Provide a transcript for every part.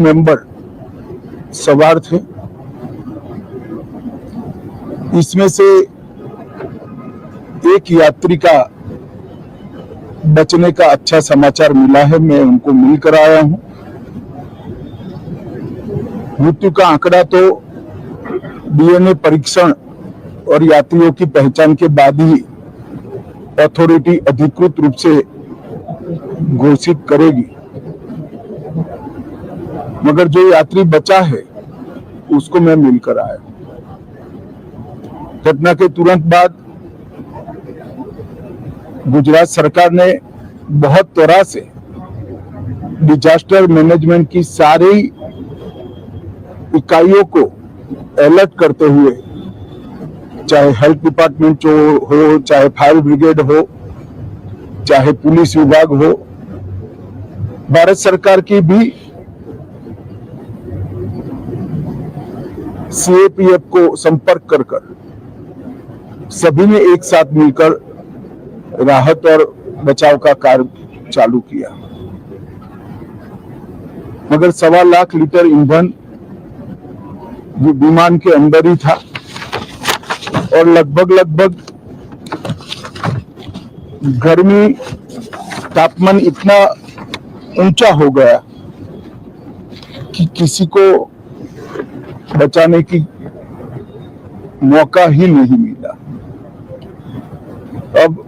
Member सवार थे। इसमें से एक यात्री का बचने का अच्छा समाचार मिला है, मैं उनको मिलकर आया हूं। मृत्यु का आंकड़ा तो डीएनए परीक्षण और यात्रियों की पहचान के बाद ही अथॉरिटी अधिकृत रूप से घोषित करेगी, मगर जो यात्री बचा है उसको मैं मिलकर आया। घटना के तुरंत बाद गुजरात सरकार ने बहुत त्वरा से डिजास्टर मैनेजमेंट की सारी इकाइयों को अलर्ट करते हुए, चाहे हेल्थ डिपार्टमेंट हो, चाहे फायर ब्रिगेड हो, चाहे पुलिस विभाग हो, भारत सरकार की भी सीएपीएफ को संपर्क कर सभी ने एक साथ मिलकर राहत और बचाव का कार्य चालू किया। मगर 1.25 लाख लीटर ईंधन विमान के अंदर ही था और लगभग गर्मी तापमान इतना ऊंचा हो गया कि किसी को बचाने की मौका ही नहीं मिला। अब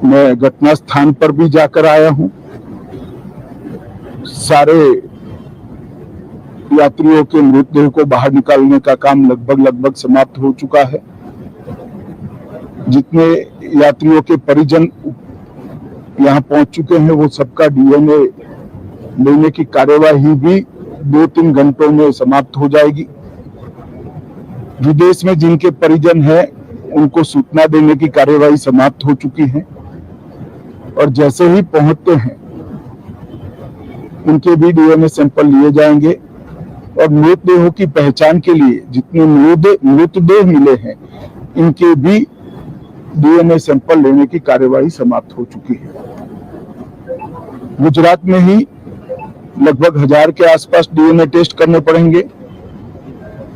मैं घटना स्थान पर भी जाकर आया हूं। सारे यात्रियों के मृतदेह को बाहर निकालने का काम लगभग समाप्त हो चुका है। जितने यात्रियों के परिजन यहां पहुंच चुके हैं वो सबका डीएनए लेने की कार्यवाही भी 2-3 घंटों में समाप्त हो जाएगी। विदेश में जिनके परिजन हैं उनको सूचना देने की कार्यवाही समाप्त हो चुकी है और जैसे ही पहुंचते हैं उनके भी डीएनए सैंपल लिए जाएंगे और मृतदेहों की पहचान के लिए जितने मृतदेह मिले हैं इनके भी डीएनए सैंपल लेने की कार्यवाही समाप्त हो चुकी है। गुजरात में ही लगभग 1000 के आसपास डीएनए टेस्ट करने पड़ेंगे।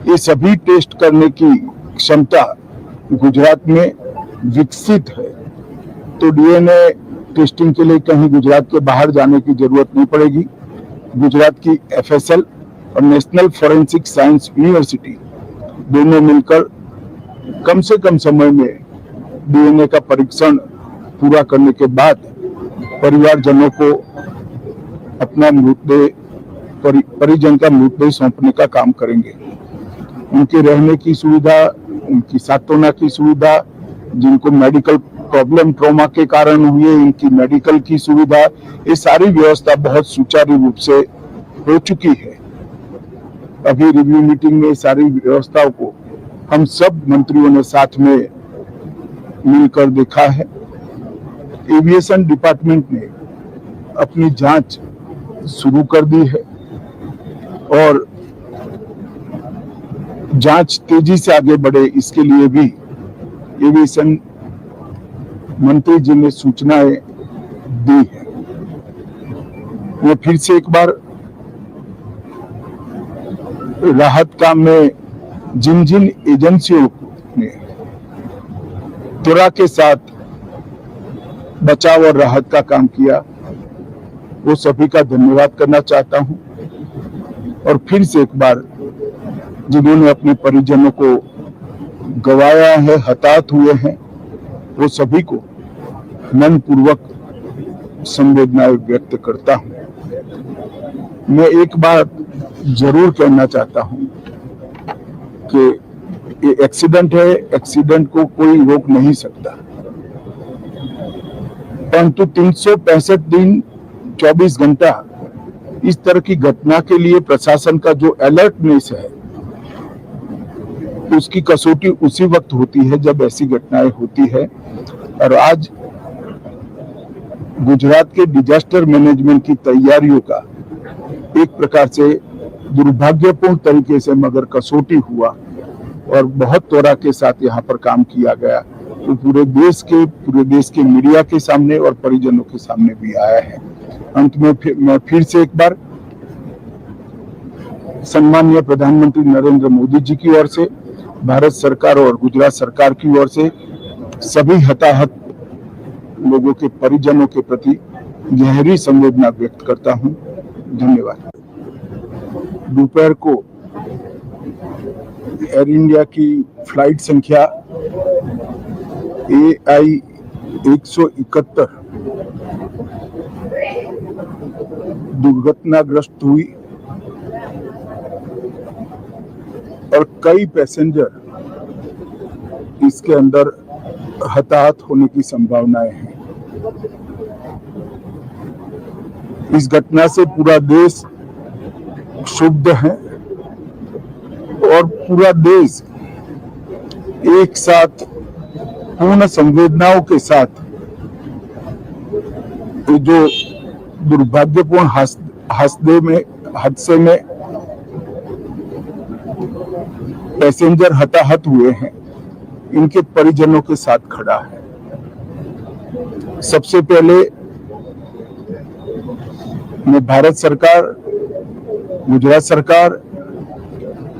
ये सभी टेस्ट करने की क्षमता गुजरात में विकसित है, तो डीएनए टेस्टिंग के लिए कहीं गुजरात के बाहर जाने की जरूरत नहीं पड़ेगी। गुजरात की एफएसएल और नेशनल फॉरेंसिक साइंस यूनिवर्सिटी दोनों मिलकर कम से कम समय में डीएनए का परीक्षण पूरा करने के बाद परिवारजनों को अपना मृतदेह परिजन का मृतदेह सौंपने का काम करेंगे। उनके रहने की सुविधा, उनकी सांत्वना की सुविधा, जिनको मेडिकल प्रॉब्लम ट्रॉमा के कारण हुए इनकी मेडिकल की सुविधा, ये सारी व्यवस्था बहुत सुचारू रूप से हो चुकी है। अभी रिव्यू मीटिंग में सारी व्यवस्थाओं को हम सब मंत्रियों ने साथ में मिलकर देखा है। एविएशन डिपार्टमेंट ने अपनी जांच शुरू कर दी है और जांच तेजी से आगे बढ़े इसके लिए भी एविएशन मंत्री जी ने सूचनाएं दी है। मैं फिर से एक बार राहत काम में जिन एजेंसियों ने त्वरा के साथ बचाव और राहत का काम किया वो सभी का धन्यवाद करना चाहता हूं और फिर से एक बार जिन्होंने अपने परिजनों को गंवाया है, हताहत हुए हैं, वो सभी को मनपूर्वक संवेदनाएं व्यक्त करता हूं। मैं एक बात जरूर कहना चाहता हूं कि ये एक्सीडेंट है, एक्सीडेंट को कोई रोक नहीं सकता, परंतु 365 दिन 24 घंटा इस तरह की घटना के लिए प्रशासन का जो अलर्टनेस है उसकी कसौटी उसी वक्त होती है जब ऐसी घटनाएं होती है। और आज गुजरात के डिजास्टर मैनेजमेंट की तैयारियों का एक प्रकार से दुर्भाग्यपूर्ण तरीके से मगर कसौटी हुआ और बहुत त्वरा के साथ यहाँ पर काम किया गया, तो पूरे देश के मीडिया के सामने और परिजनों के सामने भी आया है। अंत में मैं फिर से एक बार सम्मानीय प्रधानमंत्री नरेंद्र मोदी जी की ओर से, भारत सरकार और गुजरात सरकार की ओर से सभी हताहत लोगों के परिजनों के प्रति गहरी संवेदना व्यक्त करता हूं। धन्यवाद। दोपहर को एयर इंडिया की फ्लाइट संख्या AI 171 दुर्घटनाग्रस्त हुई और कई पैसेंजर इसके अंदर हताहत होने की संभावनाएं हैं। इस घटना से पूरा देश क्षुब्ध है और पूरा देश एक साथ पूर्ण संवेदनाओं के साथ जो दुर्भाग्यपूर्ण हादसे में पैसेंजर हताहत हुए हैं, इनके परिजनों के साथ खड़ा है। सबसे पहले मैं भारत सरकार, गुजरात सरकार,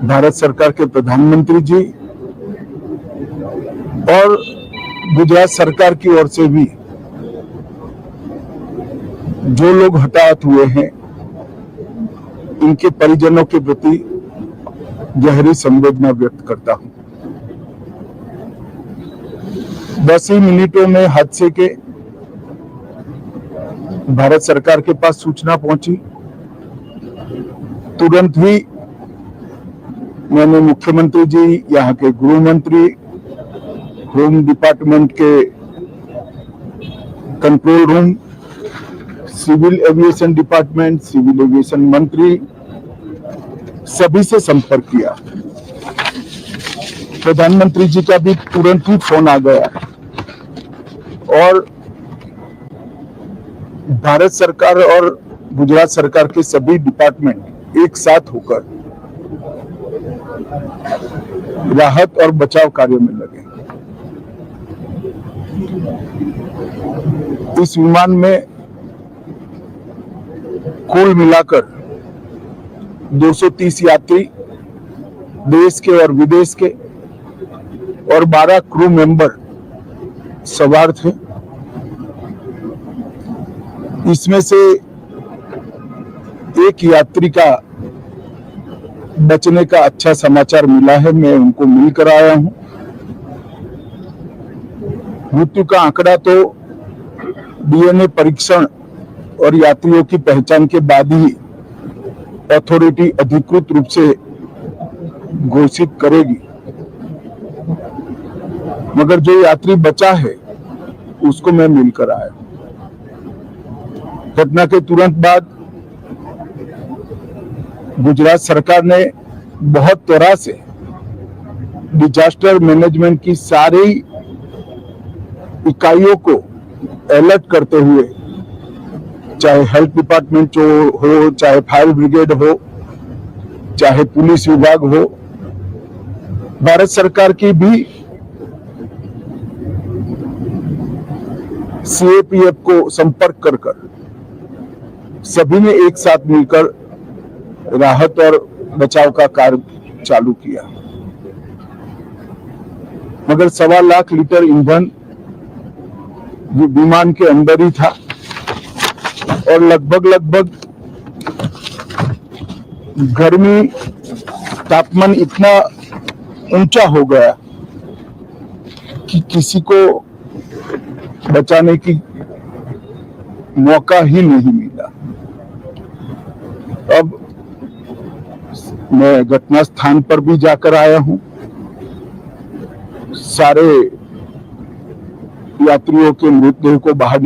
भारत सरकार के प्रधानमंत्री जी और गुजरात सरकार की ओर से भी जो लोग हताहत हुए हैं, इनके परिजनों के प्रति गहरी संवेदना व्यक्त करता हूं। 10 ही मिनटों में हादसे के भारत सरकार के पास सूचना पहुंची। तुरंत ही मैंने मुख्यमंत्री जी, यहाँ के गृह मंत्री, होम डिपार्टमेंट के control room, civil aviation department, civil aviation मंत्री, सभी से संपर्क किया। प्रधानमंत्री जी का भी तुरंत ही फोन आ गया और भारत सरकार और गुजरात सरकार के सभी डिपार्टमेंट एक साथ होकर राहत और बचाव कार्य में लगे। इस विमान में कुल मिलाकर 230 यात्री देश के और विदेश के और 12 क्रू मेंबर सवार थे। इसमें से एक यात्री का बचने का अच्छा समाचार मिला है, मैं उनको मिलकर आया हूं। मृत्यु का आंकड़ा तो DNA परीक्षण और यात्रियों की पहचान के बाद ही अथॉरिटी अधिकृत रूप से घोषित करेगी, मगर जो यात्री बचा है उसको मैं मिलकर आया। घटना के तुरंत बाद गुजरात सरकार ने बहुत तरह से डिजास्टर मैनेजमेंट की सारी इकाइयों को अलर्ट करते हुए, चाहे हेल्थ डिपार्टमेंट हो, चाहे फायर ब्रिगेड हो, चाहे पुलिस विभाग हो, भारत सरकार की भी CAPF को संपर्क कर सभी ने एक साथ मिलकर राहत और बचाव का कार्य चालू किया। मगर 1.25 लाख लीटर ईंधन विमान के अंदर ही था और लगभग गर्मी, तापमान इतना ऊंचा हो गया कि किसी को बचाने की मौका ही नहीं मिला। अब मैं घटना स्थान पर भी जाकर आया हूं। सारे यात्रियों के मृतदेह को बाहर